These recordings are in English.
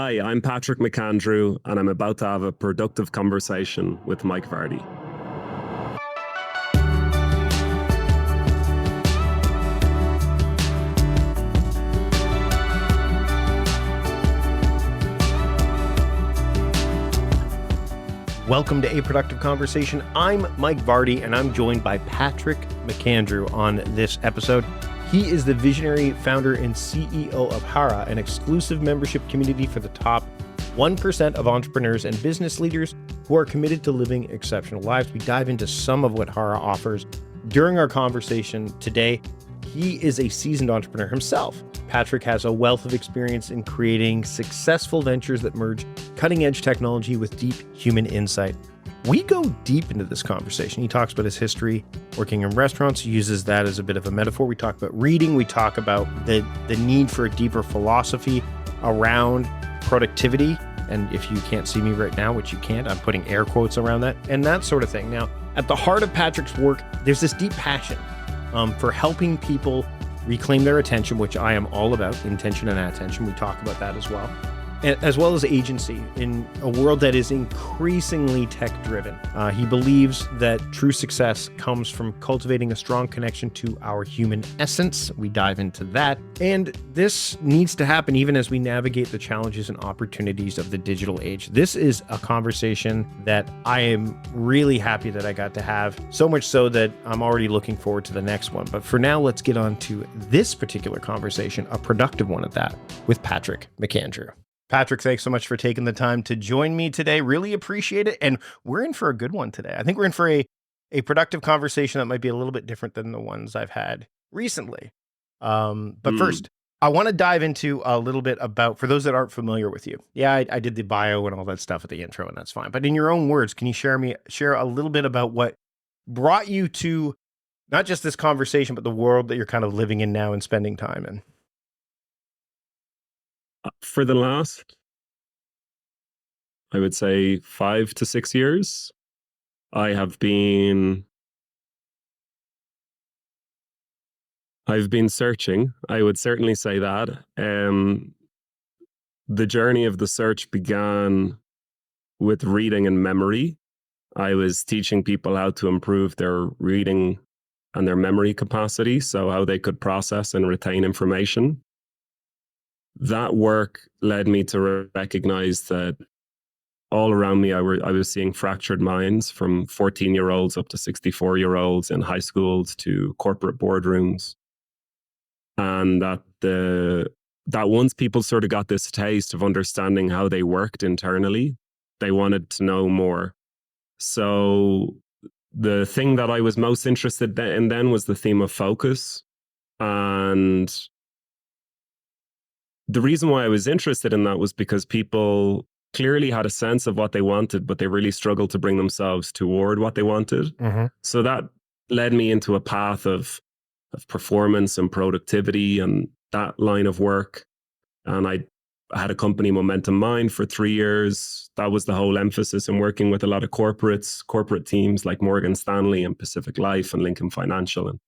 Hi, I'm Patrick McAndrew, and I'm about to have a productive conversation with Mike Vardy. Welcome to A Productive Conversation. I'm Mike Vardy, and I'm joined by Patrick McAndrew on this episode. He is the visionary founder and CEO of HARA, an exclusive membership community for the top 1% of entrepreneurs and business leaders who are committed to living exceptional lives. We dive into some of what HARA offers during our conversation today. He is a seasoned entrepreneur himself. Patrick has a wealth of experience in creating successful ventures that merge cutting-edge technology with deep human insight. We go deep into this conversation. He talks about his history working in restaurants. He uses that as a bit of a metaphor. We talk about reading. We talk about the need for a deeper philosophy around productivity. And if you can't see me right now, which you can't, I'm putting air quotes around that and that sort of thing. Now, at the heart of Patrick's work, there's this deep passion for helping people reclaim their attention, which I am all about, intention and attention. We talk about that as well as agency in a world that is increasingly tech-driven. He believes that true success comes from cultivating a strong connection to our human essence. We dive into that. And this needs to happen even as we navigate the challenges and opportunities of the digital age. This is a conversation that I am really happy that I got to have, so much so that I'm already looking forward to the next one. But for now, let's get on to this particular conversation, a productive one at that, with Patrick McAndrew. Patrick, thanks so much for taking the time to join me today. Really appreciate it. And we're in for a good one today. I think we're in for a productive conversation that might be a little bit different than the ones I've had recently. But first, I want to dive into a little bit about, for those that aren't familiar with you. Yeah, I did the bio and all that stuff at the intro, and that's fine. But in your own words, can you share a little bit about what brought you to not just this conversation, but the world that you're kind of living in now and spending time in? For the last, I would say 5 to 6 years, I've been searching. I would certainly say that. The journey of the search began with reading and memory. I was teaching people how to improve their reading and their memory capacity, so how they could process and retain information. That work led me to recognize that all around me, I was seeing fractured minds, from 14-year-olds up to 64-year-olds in high schools to corporate boardrooms. And that once people sort of got this taste of understanding how they worked internally, they wanted to know more. So the thing that I was most interested in then was the theme of focus. And the reason why I was interested in that was because people clearly had a sense of what they wanted, but they really struggled to bring themselves toward what they wanted. Mm-hmm. So that led me into a path of performance and productivity and that line of work. And I had a company, Momentum Mind, for 3 years. That was the whole emphasis in working with a lot of corporate teams like Morgan Stanley and Pacific Life and Lincoln Financial, and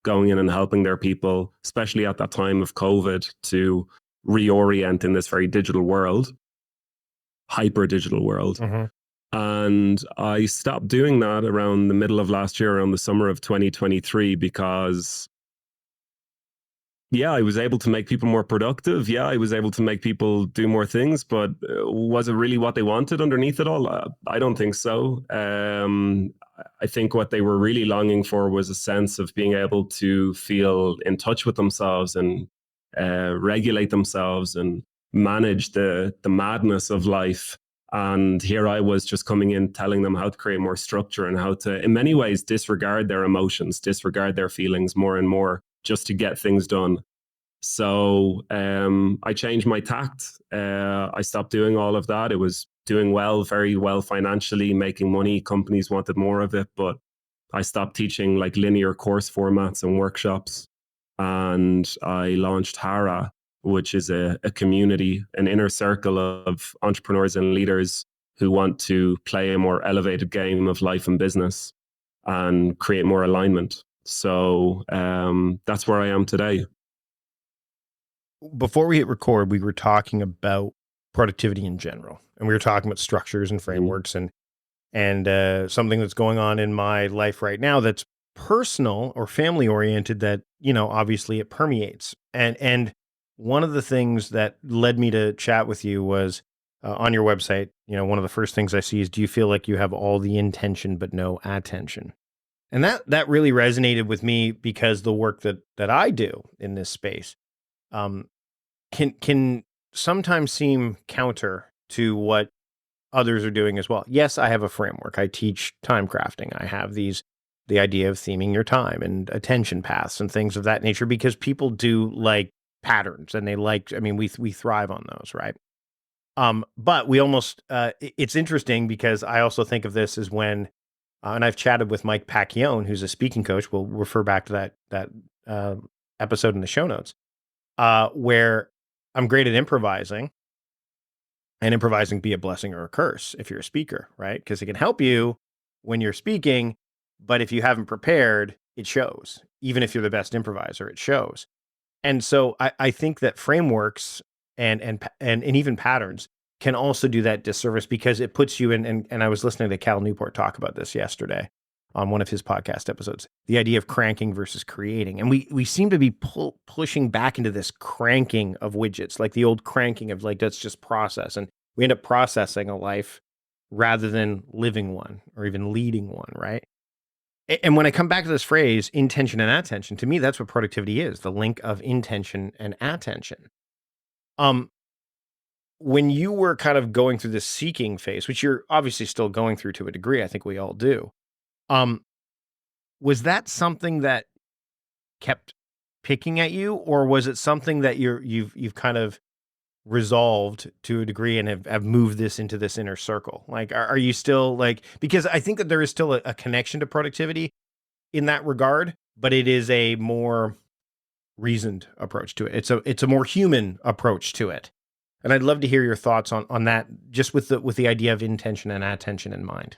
going in and helping their people, especially at that time of COVID, to reorient in this very digital world, hyper digital world. Mm-hmm. And I stopped doing that around the middle of last year, around the summer of 2023, because I was able to make people more productive. Yeah, I was able to make people do more things, but was it really what they wanted underneath it all? I don't think so. I think what they were really longing for was a sense of being able to feel in touch with themselves and regulate themselves and manage the madness of life. And here I was just coming in, telling them how to create more structure and how to, in many ways, disregard their emotions, disregard their feelings more and more, just to get things done. So I changed my tact. I stopped doing all of that. It was doing very well financially, making money. Companies wanted more of it, but I stopped teaching like linear course formats and workshops. And I launched HARA, which is a community, an inner circle of entrepreneurs and leaders who want to play a more elevated game of life and business and create more alignment. So that's where I am today. Before we hit record, we were talking about productivity in general. And we were talking about structures and frameworks and something that's going on in my life right now that's personal or family oriented that, obviously it permeates. And one of the things that led me to chat with you was on your website, one of the first things I see is, do you feel like you have all the intention but no attention? And that really resonated with me because the work that I do in this space um, can sometimes seem counter to what others are doing as well. Yes, I have a framework. I teach time crafting. I have the idea of theming your time and attention paths and things of that nature because people do like patterns and we thrive on those, right? But we almost it's interesting because I also think of this as when and I've chatted with Mike Pacquiao, who's a speaking coach. We'll refer back to that uh, episode in the show notes, where I'm great at improvising, and improvising be a blessing or a curse if you're a speaker, right? Because it can help you when you're speaking, but if you haven't prepared, it shows. Even if you're the best improviser, it shows. And so I think that frameworks and even patterns can also do that disservice because it puts you in. And I was listening to Cal Newport talk about this yesterday on one of his podcast episodes, the idea of cranking versus creating. And we seem to be pushing back into this cranking of widgets, like the old cranking of like, let's just process. And we end up processing a life rather than living one or even leading one, right? And when I come back to this phrase, intention and attention, to me, that's what productivity is, the link of intention and attention. When you were kind of going through this seeking phase, which you're obviously still going through to a degree, I think we all do. Was that something that kept picking at you, or was it something that you've kind of resolved to a degree and have moved this into this inner circle? Like, are you still like, because I think that there is still a connection to productivity in that regard, but it is a more reasoned approach to it. It's a more human approach to it. And I'd love to hear your thoughts on that, just with the idea of intention and attention in mind.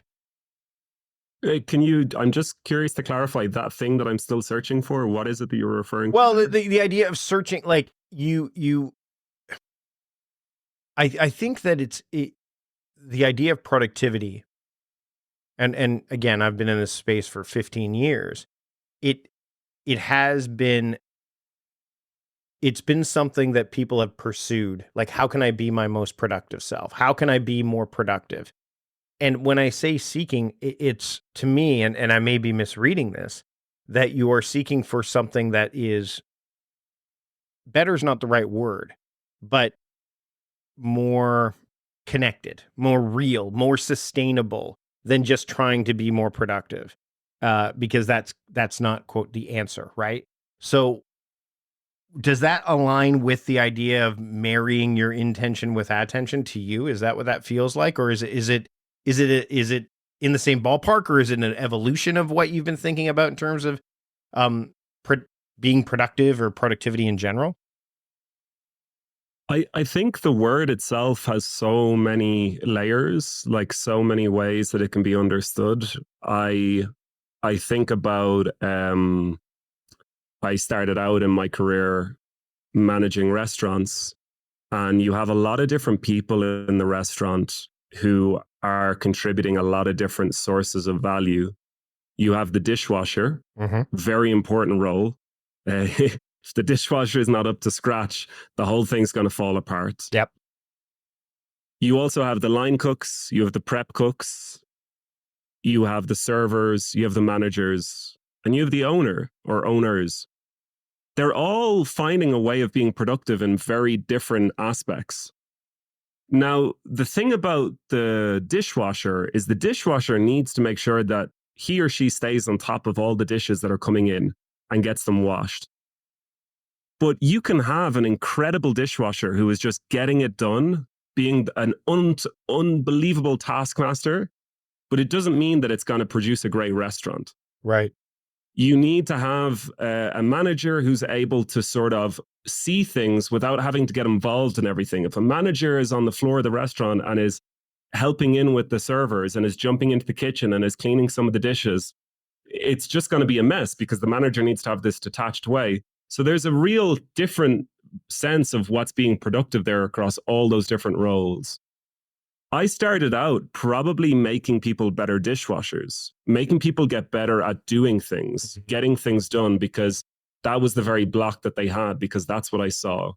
I'm just curious to clarify that thing that I'm still searching for. What is it that you're referring to? Well, the idea of searching, like I think that the idea of productivity, and again, I've been in this space for 15 years. It's been something that people have pursued. Like, how can I be my most productive self? How can I be more productive? And when I say seeking, it's to me, and I may be misreading this, that you are seeking for something that is, better is not the right word, but more connected, more real, more sustainable than just trying to be more productive, because that's not, quote, the answer, right? So does that align with the idea of marrying your intention with attention to you? Is that what that feels like, or is it in the same ballpark, or is it an evolution of what you've been thinking about in terms of being productive or productivity in general? I think the word itself has so many layers, like so many ways that it can be understood. I think about I started out in my career managing restaurants, and you have a lot of different people in the restaurant who are contributing a lot of different sources of value. You have the dishwasher, very important role. If the dishwasher is not up to scratch, the whole thing's going to fall apart. Yep. You also have the line cooks, you have the prep cooks, you have the servers, you have the managers, and you have the owner or owners. They're all finding a way of being productive in very different aspects. Now, the thing about the dishwasher is the dishwasher needs to make sure that he or she stays on top of all the dishes that are coming in and gets them washed. But you can have an incredible dishwasher who is just getting it done, being an unbelievable taskmaster, but it doesn't mean that it's going to produce a great restaurant. Right. You need to have a manager who's able to sort of see things without having to get involved in everything. If a manager is on the floor of the restaurant and is helping in with the servers and is jumping into the kitchen and is cleaning some of the dishes, it's just going to be a mess because the manager needs to have this detached way. So there's a real different sense of what's being productive there across all those different roles. I started out probably making people better dishwashers, making people get better at doing things, getting things done, because that was the very block that they had, because that's what I saw.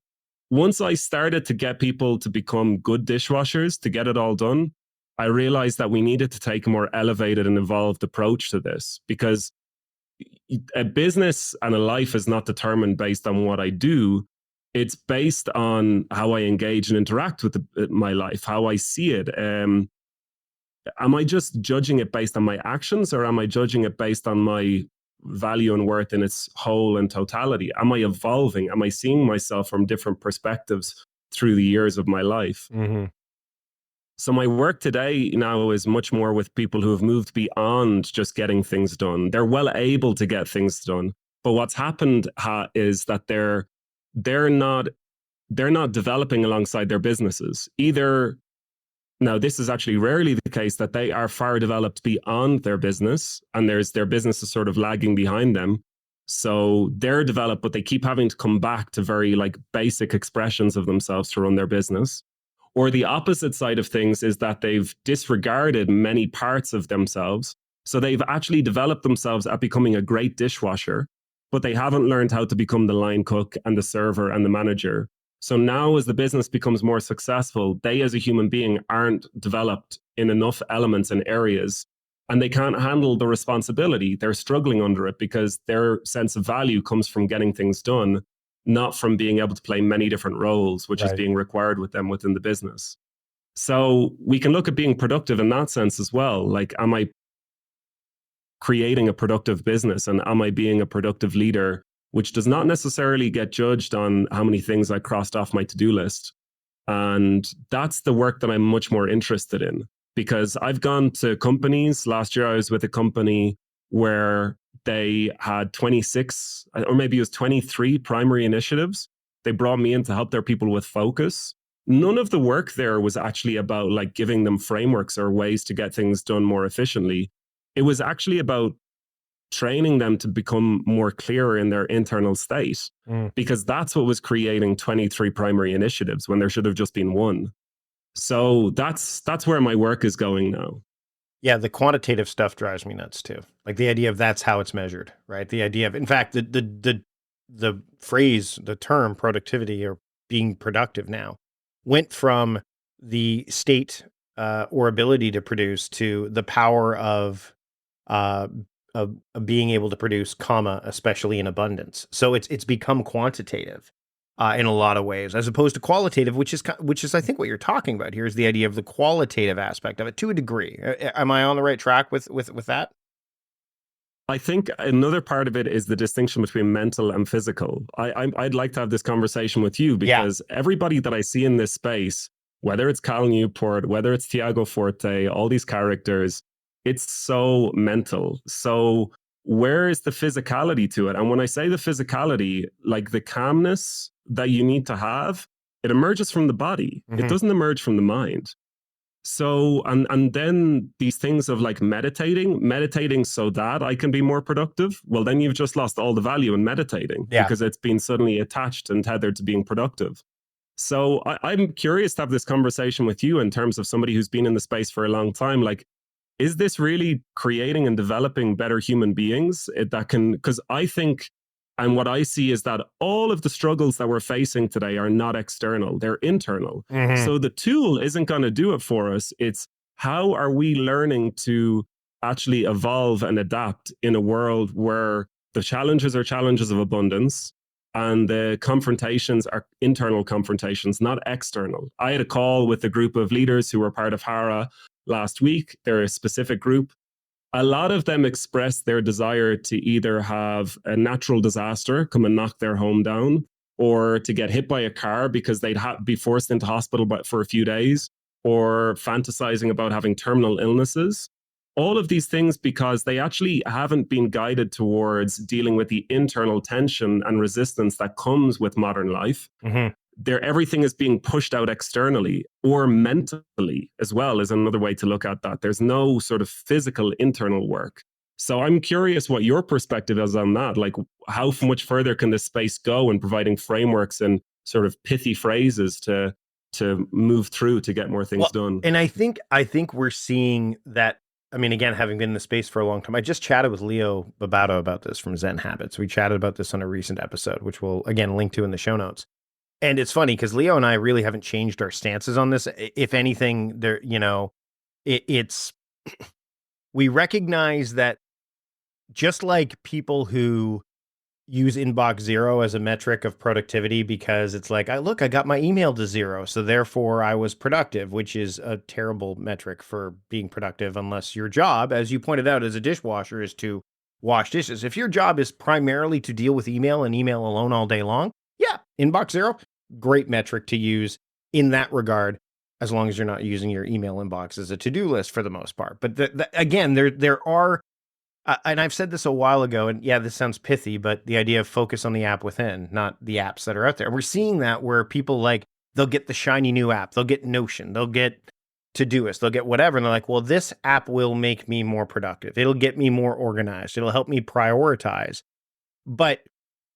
Once I started to get people to become good dishwashers, to get it all done, I realized that we needed to take a more elevated and evolved approach to this, because a business and a life is not determined based on what I do. It's based on how I engage and interact with my life, how I see it. Am I just judging it based on my actions, or am I judging it based on my value and worth in its whole and totality? Am I evolving? Am I seeing myself from different perspectives through the years of my life? Mm-hmm. So my work today now is much more with people who have moved beyond just getting things done. They're well able to get things done, but what's happened is that they're not developing alongside their businesses. Either, now this is actually rarely the case, that they are far developed beyond their business, and their business is sort of lagging behind them. So they're developed, but they keep having to come back to very like basic expressions of themselves to run their business. Or the opposite side of things is that they've disregarded many parts of themselves. So they've actually developed themselves at becoming a great dishwasher, but they haven't learned how to become the line cook and the server and the manager. So now as the business becomes more successful, they as a human being aren't developed in enough elements and areas, and they can't handle the responsibility. They're struggling under it because their sense of value comes from getting things done, not from being able to play many different roles, which is being required with them within the business. So we can look at being productive in that sense as well. Like, am I creating a productive business, and am I being a productive leader, which does not necessarily get judged on how many things I crossed off my to-do list. And that's the work that I'm much more interested in, because I've gone to companies. Last year I was with a company where they had 26, or maybe it was 23 primary initiatives. They brought me in to help their people with focus. None of the work there was actually about like giving them frameworks or ways to get things done more efficiently. It was actually about training them to become more clearer in their internal state, because that's what was creating 23 primary initiatives when there should have just been one. So that's where my work is going now. Yeah, the quantitative stuff drives me nuts too. Like the idea of that's how it's measured, right? The idea of, in fact, the phrase, the term productivity or being productive now went from the state or ability to produce to the power of being able to produce, especially in abundance. So it's become quantitative in a lot of ways, as opposed to qualitative, which is I think what you're talking about here is the idea of the qualitative aspect of it to a degree. Am I on the right track with that? I think another part of it is the distinction between mental and physical. I'd like to have this conversation with you, because everybody that I see in this space, whether it's Cal Newport, whether it's Tiago Forte, all these characters, it's so mental. So where is the physicality to it? And when I say the physicality, like the calmness that you need to have, it emerges from the body. It doesn't emerge from the mind. So, and then these things of like meditating so that I can be more productive. Well, then you've just lost all the value in meditating, because it's been suddenly attached and tethered to being productive. So I'm curious to have this conversation with you in terms of somebody who's been in the space for a long time. Like, is this really creating and developing better human beings that can, because I think, and what I see is that all of the struggles that we're facing today are not external, they're internal. So the tool isn't going to do it for us. It's how are we learning to actually evolve and adapt in a world where the challenges are challenges of abundance and the confrontations are internal confrontations, not external. I had a call with a group of leaders who were part of HARA last week. They're a specific group. A lot of them expressed their desire to either have a natural disaster come and knock their home down, or to get hit by a car because they'd be forced into hospital for a few days, or fantasizing about having terminal illnesses. All of these things because they actually haven't been guided towards dealing with the internal tension and resistance that comes with modern life. Everything is being pushed out externally, or mentally as well is another way to look at that. There's no sort of physical internal work. So I'm curious what your perspective is on that. Like, how much further can this space go in providing frameworks and sort of pithy phrases to move through to get more things done. And I think we're seeing that. I mean, again, having been in the space for a long time, I just chatted with Leo Babato about this from Zen Habits. We chatted about this on a recent episode, which we'll again link to in the show notes. And it's funny because Leo and I really haven't changed our stances on this. If anything, there, it's we recognize that just like people who use inbox zero as a metric of productivity because it's like, I got my email to zero, so therefore I was productive, which is a terrible metric for being productive unless your job, as you pointed out, as a dishwasher, is to wash dishes. If your job is primarily to deal with email and email alone all day long, yeah, inbox zero, great metric to use in that regard, as long as you're not using your email inbox as a to-do list for the most part. But again, there are, and I've said this a while ago, and yeah, this sounds pithy, but the idea of focus on the app within, not the apps that are out there. And we're seeing that where people they'll get the shiny new app, they'll get Notion, they'll get Todoist, they'll get whatever. And they're like, well, this app will make me more productive. It'll get me more organized. It'll help me prioritize. But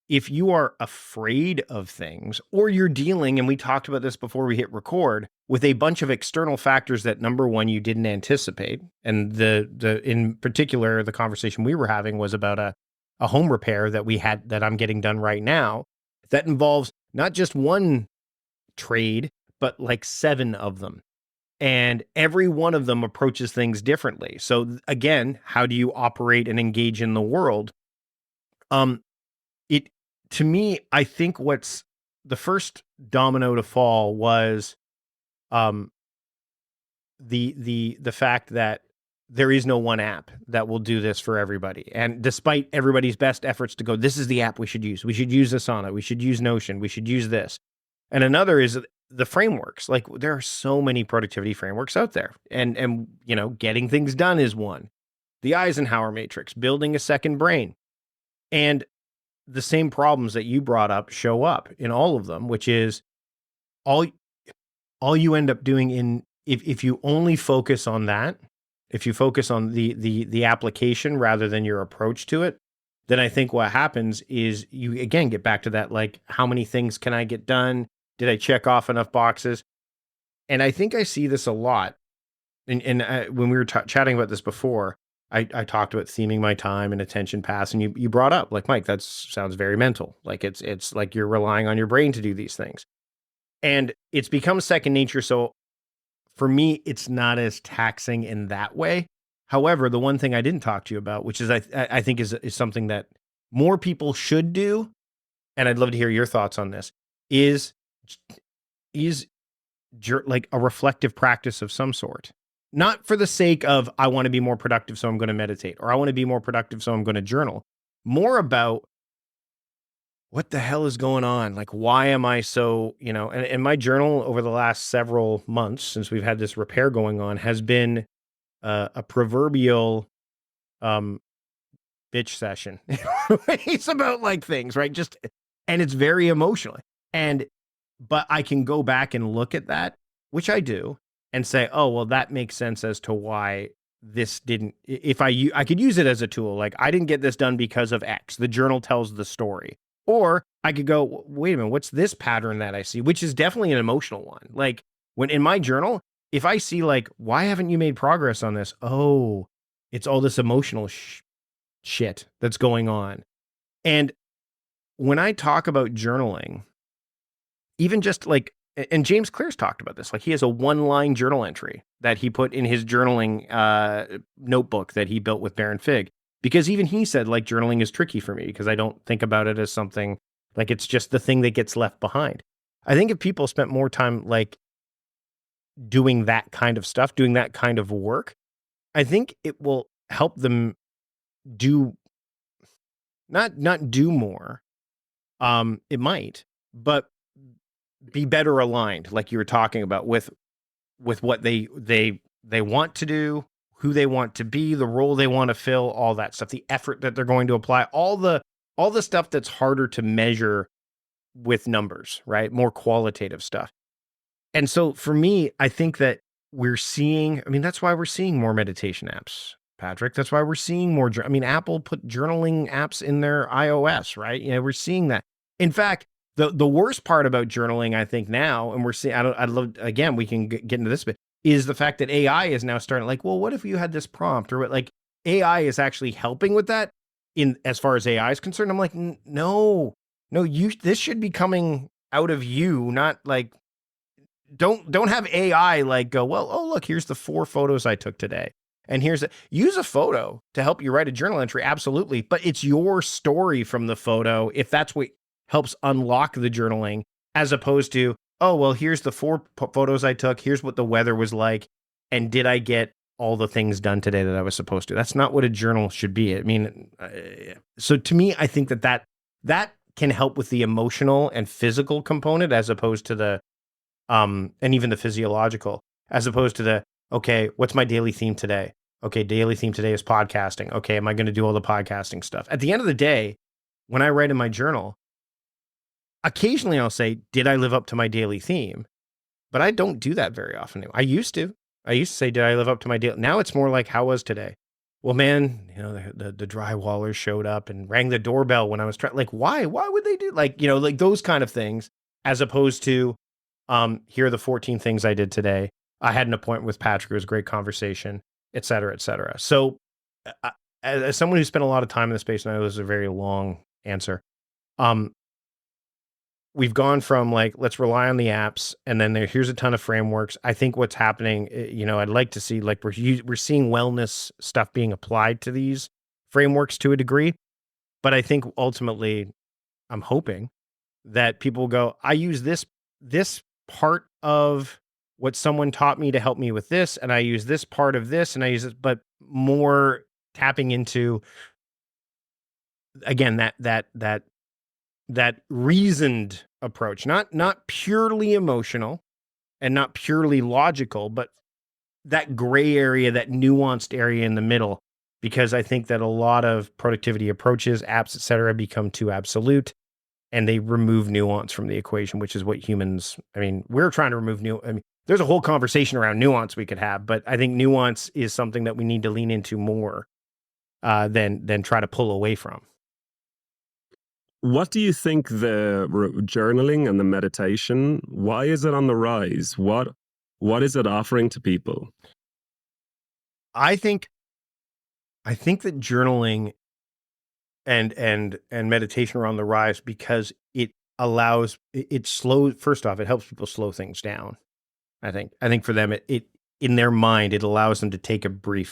if you are afraid of things, or you're dealing, and we talked about this before we hit record, with a bunch of external factors that, number one, you didn't anticipate. And the in particular, the conversation we were having was about a home repair that I'm getting done right now that involves not just one trade, but like 7 of them. And every one of them approaches things differently. So again, how do you operate and engage in the world? To me, I think what's the first domino to fall was the fact that there is no one app that will do this for everybody. And despite everybody's best efforts to go, this is the app we should use Asana, we should use Notion, we should use this. And another is the frameworks. Like, there are so many productivity frameworks out there. And getting things done is one. The Eisenhower matrix, building a second brain. And the same problems that you brought up show up in all of them, which is all you end up doing if you only focus on that, if you focus on the application rather than your approach to it, then I think what happens is you again get back to that, like, how many things can I get done? Did I check off enough boxes? And I think I see this a lot. And when we were chatting about this before, I talked about theming my time and attention paths, and you brought up, like, Mike, that sounds very mental. Like, it's like you're relying on your brain to do these things. And it's become second nature. So for me, it's not as taxing in that way. However, the one thing I didn't talk to you about, which is I think is something that more people should do, and I'd love to hear your thoughts on this, is like a reflective practice of some sort. Not for the sake of, I want to be more productive, so I'm going to meditate, or I want to be more productive, so I'm going to journal. More about, what the hell is going on? Like, why am I so, and my journal over the last several months, since we've had this repair going on, has been a proverbial bitch session. It's about, like, things, right? And it's very emotional. But I can go back and look at that, which I do, and say, oh, well, that makes sense as to why this didn't, if I could use it as a tool. Like, I didn't get this done because of X. The journal tells the story. Or I could go, wait a minute, what's this pattern that I see? Which is definitely an emotional one. Like, when in my journal, if I see, like, why haven't you made progress on this? Oh, it's all this emotional shit that's going on. And when I talk about journaling, even just like, and James Clear's talked about this, like, he has a 1-line journal entry that he put in his journaling notebook that he built with Baron Fig, because even he said, like, journaling is tricky for me because I don't think about it as something, like, it's just the thing that gets left behind. I think if people spent more time, like, doing that kind of stuff, doing that kind of work, I think it will help them do, not do more. It might, but be better aligned, like you were talking about, with what they want to do, who they want to be, the role they want to fill, all that stuff, the effort that they're going to apply, all the stuff that's harder to measure with numbers, right? More qualitative stuff. And so for me, I think that that's why we're seeing more meditation apps, Patrick. That's why we're seeing more. Apple put journaling apps in their iOS, right? We're seeing that. In fact, The worst part about journaling, I think now, and we're seeing, I'd love, again, we can get into this bit, is the fact that AI is now starting like, well, what if you had this prompt or what, like AI is actually helping with that in as far as AI is concerned. I'm like, no, this should be coming out of you, not like, don't have AI like go, well, oh, look, here's the 4 photos I took today. And use a photo to help you write a journal entry. Absolutely. But it's your story from the photo. If that's what helps unlock the journaling, as opposed to, oh, well, here's the 4 photos I took. Here's what the weather was like. And did I get all the things done today that I was supposed to? That's not what a journal should be. I mean, so to me, I think that can help with the emotional and physical component as opposed to the, and even the physiological, as opposed to the, okay, what's my daily theme today? Okay, daily theme today is podcasting. Okay, am I going to do all the podcasting stuff? At the end of the day, when I write in my journal, occasionally I'll say, did I live up to my daily theme? But I don't do that very often. I used to. I used to say, did I live up to my daily? Now it's more like, how was today? Well, man, the drywallers showed up and rang the doorbell when I was trying. Like, why? Why would they do like those kind of things, as opposed to, here are the 14 things I did today. I had an appointment with Patrick. It was a great conversation, et cetera, et cetera. So as someone who spent a lot of time in the space, and I know this is a very long answer, we've gone from like, let's rely on the apps, and then here's a ton of frameworks. I think what's happening, I'd like to see like we're seeing wellness stuff being applied to these frameworks to a degree. But I think ultimately, I'm hoping that people go, I use this part of what someone taught me to help me with this, and I use this part of this, and I use it, but more tapping into, again, that reasoned approach, not purely emotional and not purely logical, but that gray area, that nuanced area in the middle, because I think that a lot of productivity approaches, apps, et cetera, become too absolute. And they remove nuance from the equation, which is what humans, we're trying to remove there's a whole conversation around nuance we could have, but I think nuance is something that we need to lean into more than try to pull away from. What do you think the journaling and the meditation, why is it on the rise? What is it offering to people? I think that journaling and meditation are on the rise because it allows first off, it helps people slow things down. I think for them, it in their mind, it allows them to take a break.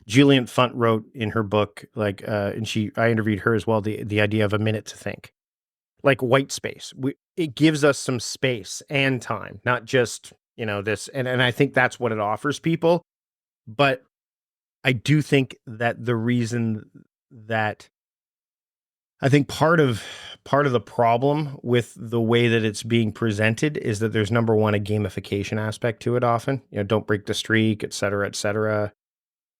Julian Funt wrote in her book, like, and I interviewed her as well, the idea of a minute to think, like white space. It gives us some space and time, not just, this. And I think that's what it offers people. But I do think that the reason that I think part of the problem with the way that it's being presented is that there's, number one, a gamification aspect to it often, don't break the streak, et cetera, et cetera.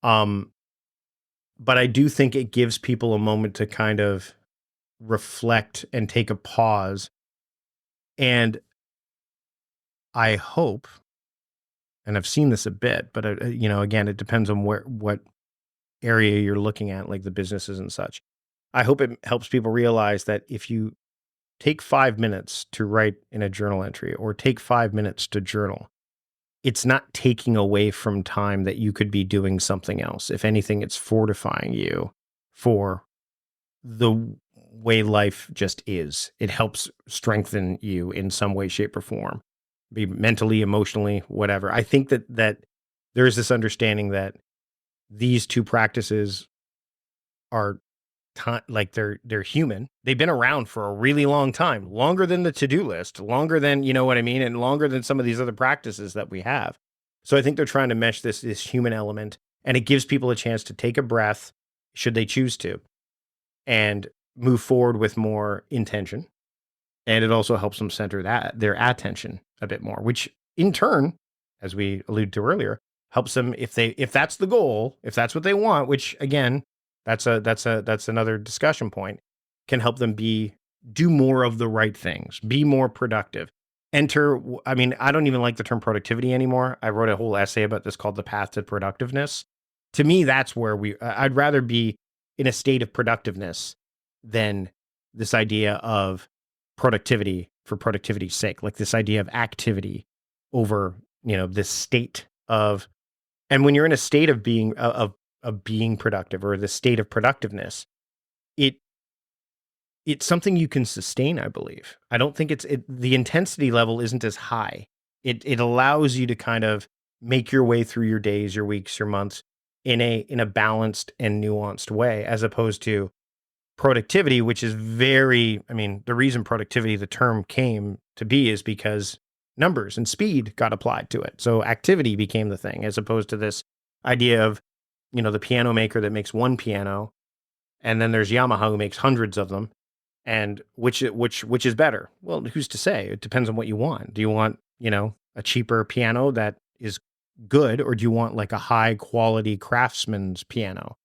But I do think it gives people a moment to kind of reflect and take a pause. And I hope, and I've seen this a bit, but again, it depends on what area you're looking at, like the businesses and such. I hope it helps people realize that if you take 5 minutes to write in a journal entry or take 5 minutes to journal, it's not taking away from time that you could be doing something else. If anything, it's fortifying you for the way life just is. It helps strengthen you in some way, shape, or form, be mentally, emotionally, whatever. I think that there is this understanding that these two practices are like they're human. They've been around for a really long time, longer than the to-do list, longer than, you know what I mean, and longer than some of these other practices that we have. So I think they're trying to mesh this human element, and it gives people a chance to take a breath, should they choose to, and move forward with more intention. And it also helps them center their attention a bit more, which in turn, as we alluded to earlier, helps them if that's the goal, if that's what they want, which again, that's another discussion point, can help them do more of the right things, be more productive. I don't even like the term productivity anymore. I wrote a whole essay about this called The Path to Productiveness. To me, that's where I'd rather be in a state of productiveness than this idea of productivity for productivity's sake, like this idea of activity over, this state of, and when you're in a state of being of being productive, or the state of productiveness, it it's something you can sustain, I believe. I don't think the intensity level isn't as high. It allows you to kind of make your way through your days, your weeks, your months in a balanced and nuanced way, as opposed to productivity, which is the reason productivity, the term came to be, is because numbers and speed got applied to it. So activity became the thing, as opposed to this idea of, the piano maker that makes one piano, and then there's Yamaha who makes hundreds of them. And which is better? Well, who's to say? It depends on what you want. Do you want, a cheaper piano that is good, or do you want like a high quality craftsman's piano?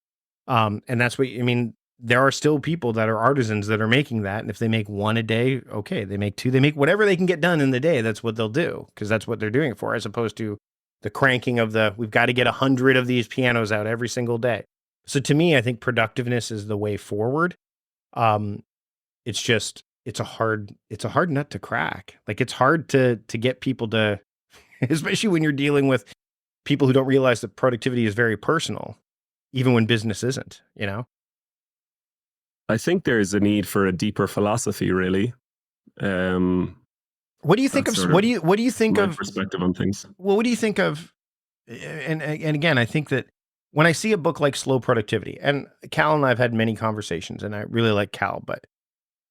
And that's what there are still people that are artisans that are making that. And if they make one a day, okay, they make two, they make whatever they can get done in the day. That's what they'll do, because that's what they're doing it for, as opposed to the cranking of we've got to get 100 of these pianos out every single day. So to me, I think productiveness is the way forward. It's a hard nut to crack. Like, it's hard to get people to, especially when you're dealing with people who don't realize that productivity is very personal, even when business isn't, I think there's a need for a deeper philosophy, really. What do you think of what do you think of perspective on things? Well, what do you think of, and again, I think that when I see a book like Slow Productivity, and Cal and I have had many conversations, and I really like Cal, but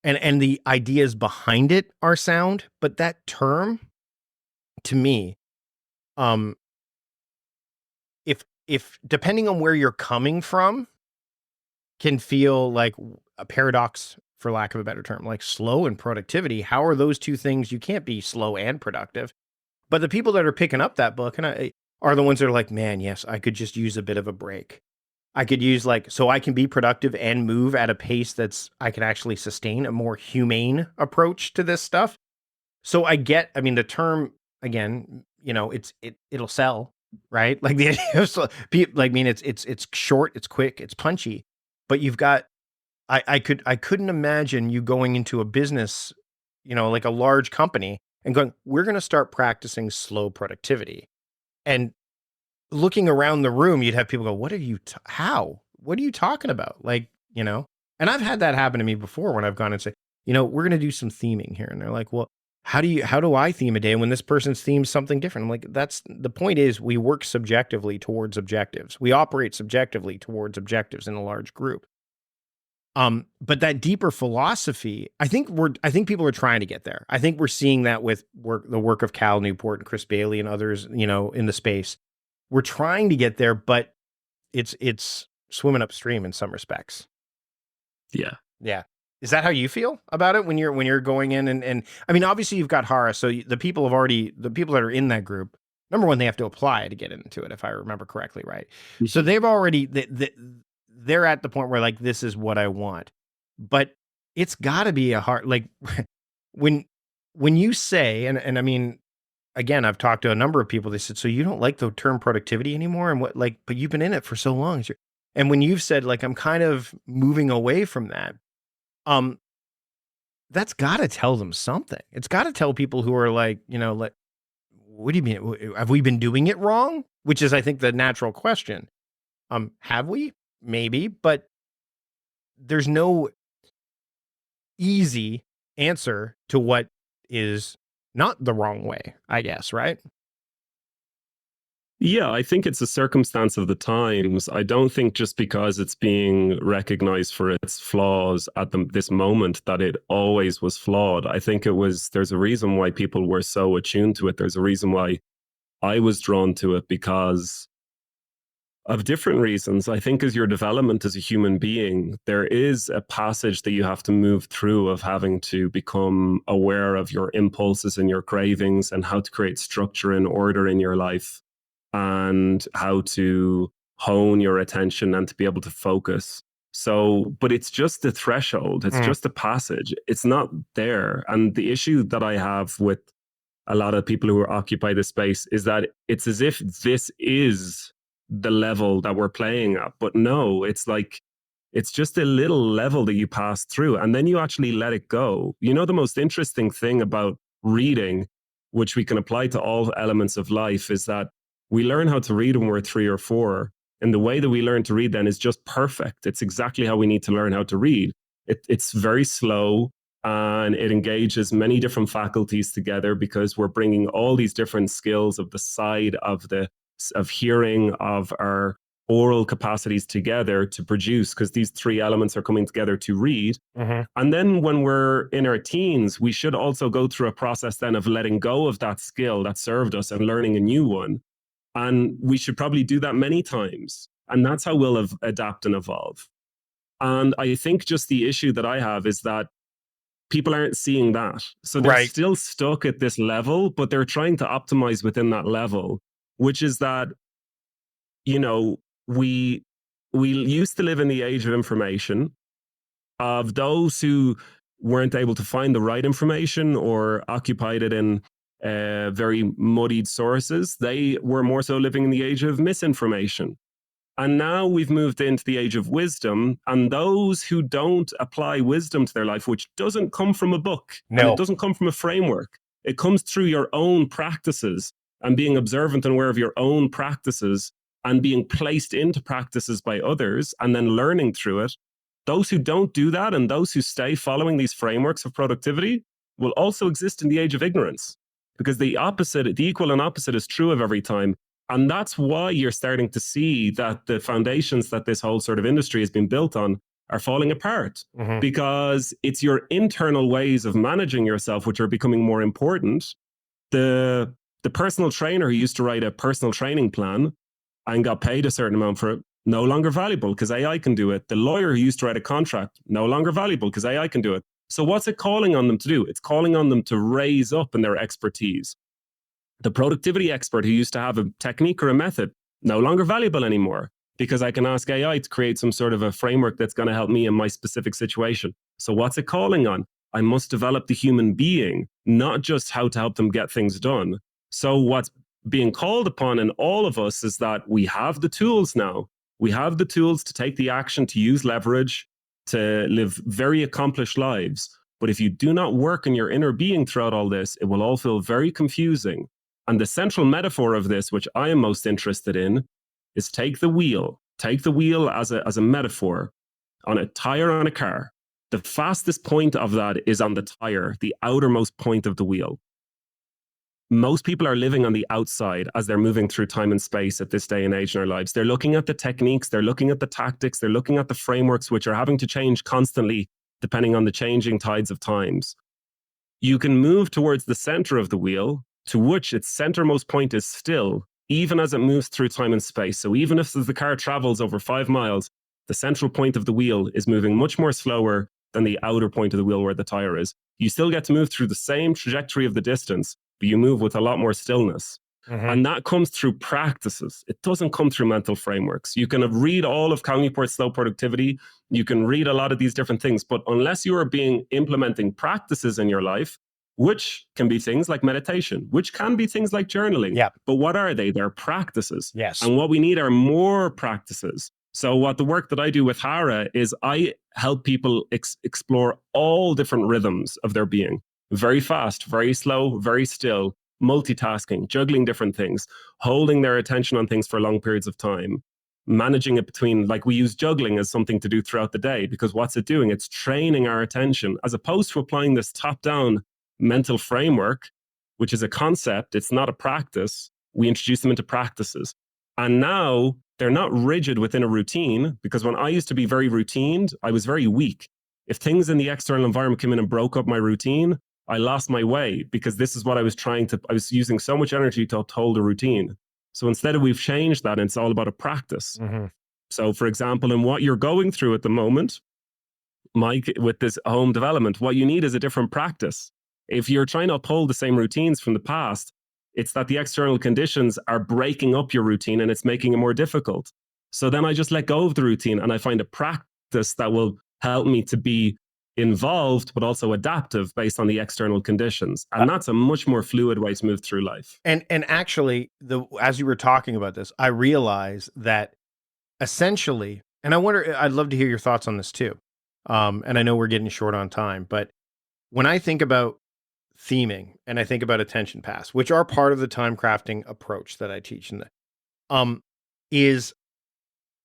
and the ideas behind it are sound, but that term, to me, if depending on where you're coming from, can feel like a paradox, for lack of a better term, like slow and productivity. How are those two things? You can't be slow and productive. But the people that are picking up that book are the ones that are like, man, yes, I could just use a bit of a break. I could use so I can be productive and move at a pace I can actually sustain a more humane approach to this stuff. So I get, the term, again, it'll sell, right? Like the idea of, it's short, it's quick, it's punchy, but you've got, I couldn't imagine you going into a business, like a large company, and going, we're going to start practicing slow productivity. And looking around the room, you'd have people go, what are you, how? What are you talking about? Like, and I've had that happen to me before when I've gone and say, we're going to do some theming here. And they're like, well, how do I theme a day when this person's themes something different? I'm like, that's the point. Is we work subjectively towards objectives. We operate subjectively towards objectives in a large group. But that deeper philosophy, I think people are trying to get there. I think we're seeing that with the work of Cal Newport and Chris Bailey and others, in the space. We're trying to get there, but it's swimming upstream in some respects. Yeah. Yeah. Is that how you feel about it when you're going in and obviously you've got HARA, so the people that are in that group, number one, they have to apply to get into it, if I remember correctly, right? Mm-hmm. So they've already they're at the point where, like, this is what I want, but it's got to be a hard, like, when you say, and again, I've talked to a number of people. They said, so you don't like the term productivity anymore, and but you've been in it for so long. And when you've said, like, I'm kind of moving away from that, that's got to tell them something. It's got to tell people who are like, like, what do you mean? Have we been doing it wrong? Which is, I think, the natural question. Have we? Maybe, but there's no easy answer to what is not the wrong way, I guess, right? Yeah, I think it's a circumstance of the times. I don't think just because it's being recognized for its flaws at this moment that it always was flawed. I think there's a reason why people were so attuned to it. There's a reason why I was drawn to it, because of different reasons. I think as your development as a human being, there is a passage that you have to move through of having to become aware of your impulses and your cravings, and how to create structure and order in your life, and how to hone your attention and to be able to focus. So, but it's just the threshold. It's just a passage. It's not there. And the issue that I have with a lot of people who occupy this space is that it's as if this is the level that we're playing at. But no, it's It's just a little level that you pass through, and then you actually let it go. You know, the most interesting thing about reading, which we can apply to all elements of life, is that we learn how to read when we're 3 or 4. And the way that we learn to read then is just perfect. It's exactly how we need to learn how to read. It's very slow, and it engages many different faculties together because we're bringing all these different skills of the side of hearing, of our oral capacities together to produce, because these 3 elements are coming together to read. And then when we're in our teens, we should also go through a process then of letting go of that skill that served us and learning a new one. And we should probably do that many times. And that's how we'll adapt and evolve. And I think just the issue that I have is that people aren't seeing that. So they're still stuck at this level, but they're trying to optimize within that level, which is that, you know, we used to live in the age of information, of those who weren't able to find the right information or occupied it in very muddied sources. They were more so living in the age of misinformation. And now we've moved into the age of wisdom, and those who don't apply wisdom to their life, which doesn't come from a book, and it doesn't come from a framework, it comes through your own practices and being observant and aware of your own practices and being placed into practices by others and then learning through it. Those who don't do that and those who stay following these frameworks of productivity will also exist in the age of ignorance, because the equal and opposite is true of every time. And that's why you're starting to see that the foundations that this whole sort of industry has been built on are falling apart, because it's your internal ways of managing yourself which are becoming more important. The personal trainer who used to write a personal training plan and got paid a certain amount for it, no longer valuable because AI can do it. The lawyer who used to write a contract, no longer valuable because AI can do it. So what's it calling on them to do? It's calling on them to raise up in their expertise. The productivity expert who used to have a technique or a method, no longer valuable anymore, because I can ask AI to create some sort of a framework that's going to help me in my specific situation. So what's it calling on? I must develop the human being, not just how to help them get things done. So what's being called upon in all of us is that we have the tools now. We have the tools to take the action, to use leverage, to live very accomplished lives. But if you do not work in your inner being throughout all this, it will all feel very confusing. And the central metaphor of this, which I am most interested in, is take the wheel. Take the wheel as a metaphor on a tire on a car. The fastest point of that is on the tire, the outermost point of the wheel. Most people are living on the outside as they're moving through time and space at this day and age in our lives. They're looking at the techniques, they're looking at the tactics, they're looking at the frameworks, which are having to change constantly depending on the changing tides of times. You can move towards the center of the wheel, to which its centermost point is still, even as it moves through time and space. So even if the car travels over 5 miles, the central point of the wheel is moving much more slower than the outer point of the wheel where the tire is. You still get to move through the same trajectory of the distance, but you move with a lot more stillness. And that comes through practices. It doesn't come through mental frameworks. You can read all of Cal Newport's Slow Productivity. You can read a lot of these different things, but unless you are implementing practices in your life, which can be things like meditation, which can be things like journaling. But what are they? They're practices. And what we need are more practices. So what the work that I do with HARA is I help people explore all different rhythms of their being. Very fast, very slow, very still, multitasking, juggling different things, holding their attention on things for long periods of time, managing it between, like we use juggling as something to do throughout the day, because what's it doing? It's training our attention as opposed to applying this top-down mental framework, which is a concept. It's not a practice. We introduce them into practices. And now they're not rigid within a routine, because when I used to be very routined, I was very weak. If things in the external environment came in and broke up my routine, I lost my way, because this is what I was using so much energy to uphold a routine. So instead we've changed that, and it's all about a practice. So for example, in what you're going through at the moment, Mike, with this home development, what you need is a different practice. If you're trying to uphold the same routines from the past, it's that the external conditions are breaking up your routine and it's making it more difficult. So then I just let go of the routine and I find a practice that will help me to be involved, but also adaptive based on the external conditions. And that's a much more fluid way to move through life. And actually, as you were talking about this, I realized that essentially, And I wonder, I'd love to hear your thoughts on this too. And I know we're getting short on time, but when I think about theming and I think about attention paths, which are part of the time crafting approach that I teach in the, um, is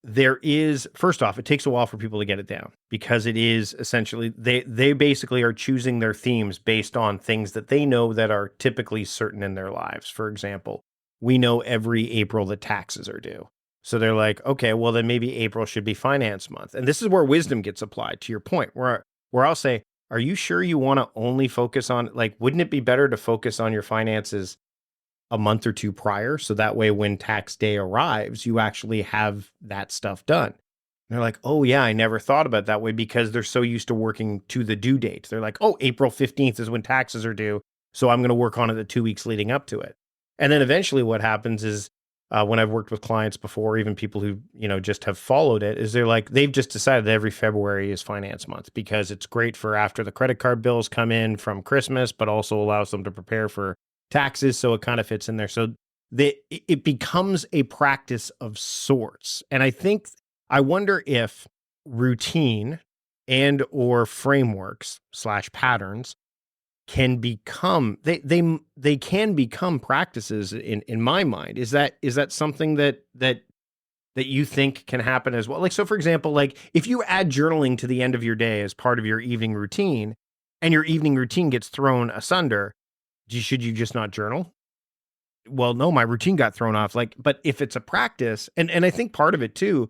there is, first off, it takes a while for people to get it down because it is essentially, they basically are choosing their themes based on things that they know that are typically certain in their lives. For example, we know every April the taxes are due. So they're like, okay, well then maybe April should be finance month. And this is where wisdom gets applied to your point, where I'll say, are you sure you want to only focus on, like, wouldn't it be better to focus on your finances a month or two prior? So that way, when tax day arrives, you actually have that stuff done. And they're like, oh, yeah, I never thought about it that way because they're so used to working to the due date. They're like, oh, April 15th is when taxes are due. So I'm going to work on it the 2 weeks leading up to it. And then eventually what happens is when I've worked with clients before, even people who, just have followed it, is they're like, they've just decided that every February is finance month because it's great for after the credit card bills come in from Christmas, but also allows them to prepare for taxes. So it kind of fits in there. So it becomes a practice of sorts. And I wonder if routine and or frameworks / patterns can become, they can become practices in my mind. Is that something that you think can happen as well? Like, so for example, like if you add journaling to the end of your day as part of your evening routine and your evening routine gets thrown asunder, should you just not journal? Well, no, my routine got thrown off. Like, but if it's a practice, and I think part of it too,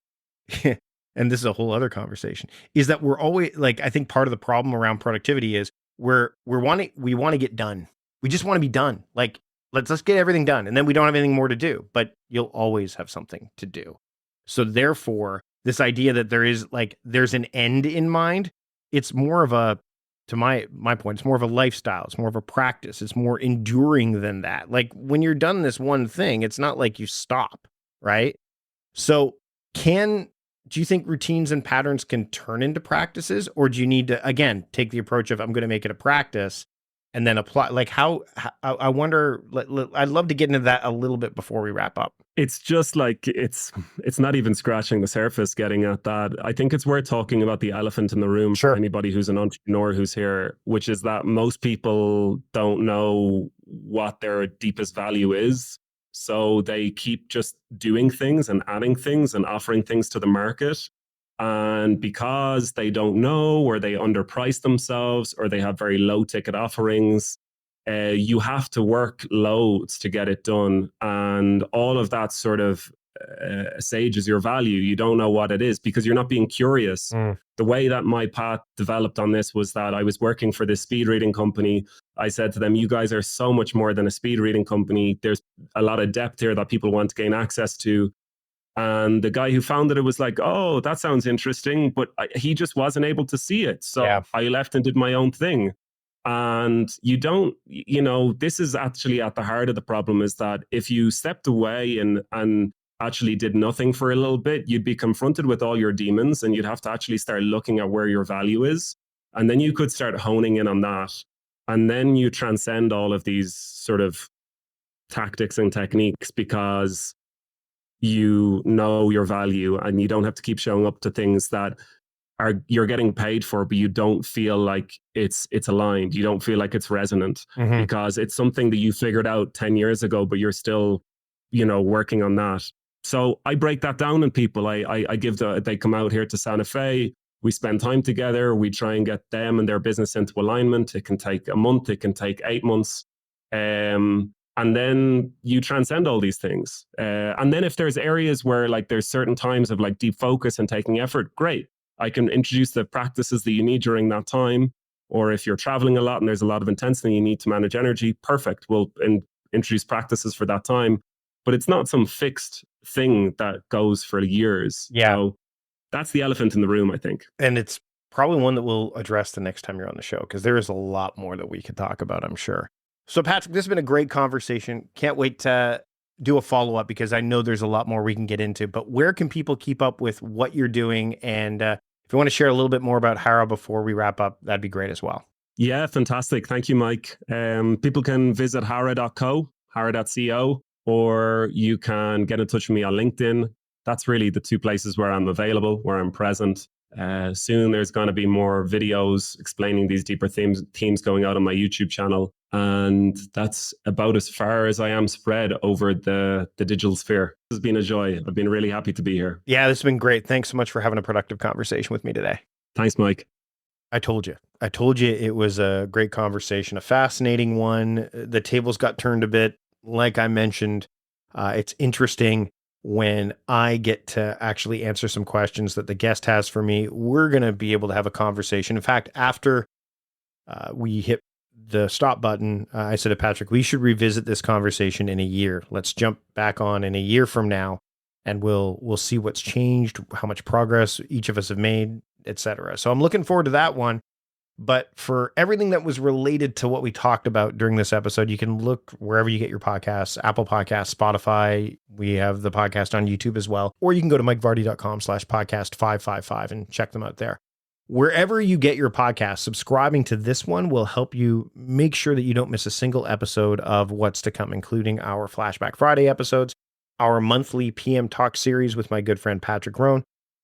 and this is a whole other conversation, is that we're always like, I think part of the problem around productivity is we want to get done. We just want to be done. Like, let's get everything done. And then we don't have anything more to do, but you'll always have something to do. So therefore, this idea that there's an end in mind, it's more of a, to my point, it's more of a lifestyle. It's more of a practice. It's more enduring than that. Like when you're done this one thing, it's not like you stop, right? So do you think routines and patterns can turn into practices, or do you need to, again, take the approach of I'm going to make it a practice and then apply? Like how I wonder, I'd love to get into that a little bit before we wrap up. It's just like, it's not even scratching the surface getting at that. I think it's worth talking about the elephant in the room Sure. for anybody who's an entrepreneur who's here, which is that most people don't know what their deepest value is. So they keep just doing things and adding things and offering things to the market. And because they don't know, or they underprice themselves, or they have very low ticket offerings, you have to work loads to get it done. And all of that sort of sages your value. You don't know what it is because you're not being curious. The way that my path developed on this was that I was working for this speed reading company. I said to them, you guys are so much more than a speed reading company. There's a lot of depth here that people want to gain access to. And the guy who founded it was like, oh, that sounds interesting. But he just wasn't able to see it. So I left and did my own thing. And this is actually at the heart of the problem, is that if you stepped away and actually did nothing for a little bit, you'd be confronted with all your demons and you'd have to actually start looking at where your value is. And then you could start honing in on that. And then you transcend all of these sort of tactics and techniques because you know your value and you don't have to keep showing up to things that you're getting paid for, but you don't feel like it's aligned. You don't feel like it's resonant because it's something that you figured out 10 years ago, but you're still, working on that. So I break that down in people. They come out here to Santa Fe. We spend time together. We try and get them and their business into alignment. It can take a month. It can take 8 months. And then you transcend all these things. And then if there's areas where like there's certain times of like deep focus and taking effort, great. I can introduce the practices that you need during that time. Or if you're traveling a lot and there's a lot of intensity, you need to manage energy, perfect. We'll introduce practices for that time. But it's not some fixed thing that goes for years. Yeah. So that's the elephant in the room, I think. And it's probably one that we'll address the next time you're on the show, because there is a lot more that we could talk about, I'm sure. So Patrick, this has been a great conversation. Can't wait to do a follow-up because I know there's a lot more we can get into. But where can people keep up with what you're doing? And if you want to share a little bit more about HARA before we wrap up, that'd be great as well. Yeah, fantastic. Thank you, Mike. People can visit hara.co, hara.co, or you can get in touch with me on LinkedIn. that's really the two places where I'm available, where I'm present. Soon there's going to be more videos explaining these deeper themes going out on my YouTube channel. And that's about as far as I am spread over the digital sphere. This has been a joy. I've been really happy to be here. Yeah, this has been great. Thanks so much for having a productive conversation with me today. Thanks, Mike. I told you it was a great conversation, a fascinating one. The tables got turned a bit. Like I mentioned, it's interesting when I get to actually answer some questions that the guest has for me. We're going to be able to have a conversation. In fact, after we hit the stop button, I said to Patrick, we should revisit this conversation in a year. Let's jump back on in a year from now, and we'll see what's changed, how much progress each of us have made, etc. So I'm looking forward to that one. But for everything that was related to what we talked about during this episode, you can look wherever you get your podcasts, Apple Podcasts, Spotify. We have the podcast on YouTube as well. Or you can go to mikevardy.com/podcast555 and check them out there. Wherever you get your podcast, subscribing to this one will help you make sure that you don't miss a single episode of what's to come, including our Flashback Friday episodes, our monthly PM Talk series with my good friend Patrick Rohn,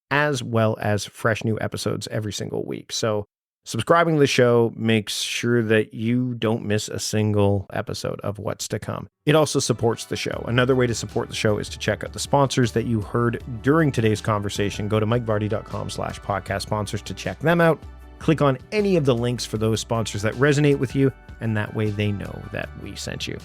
as well as fresh new episodes every single week. So subscribing to the show makes sure that you don't miss a single episode of what's to come. It also supports the show. Another way to support the show is to check out the sponsors that you heard during today's conversation. Go to mikevardy.com/podcast sponsors to check them out. Click on any of the links for those sponsors that resonate with you, and that way they know that we sent you.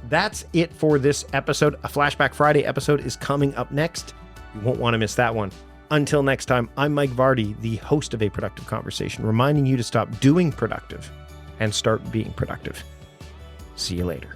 That's it for this episode. A Flashback Friday episode is coming up next. You won't want to miss that one. Until next time, I'm Mike Vardy, the host of A Productive Conversation, reminding you to stop doing productive and start being productive. See you later.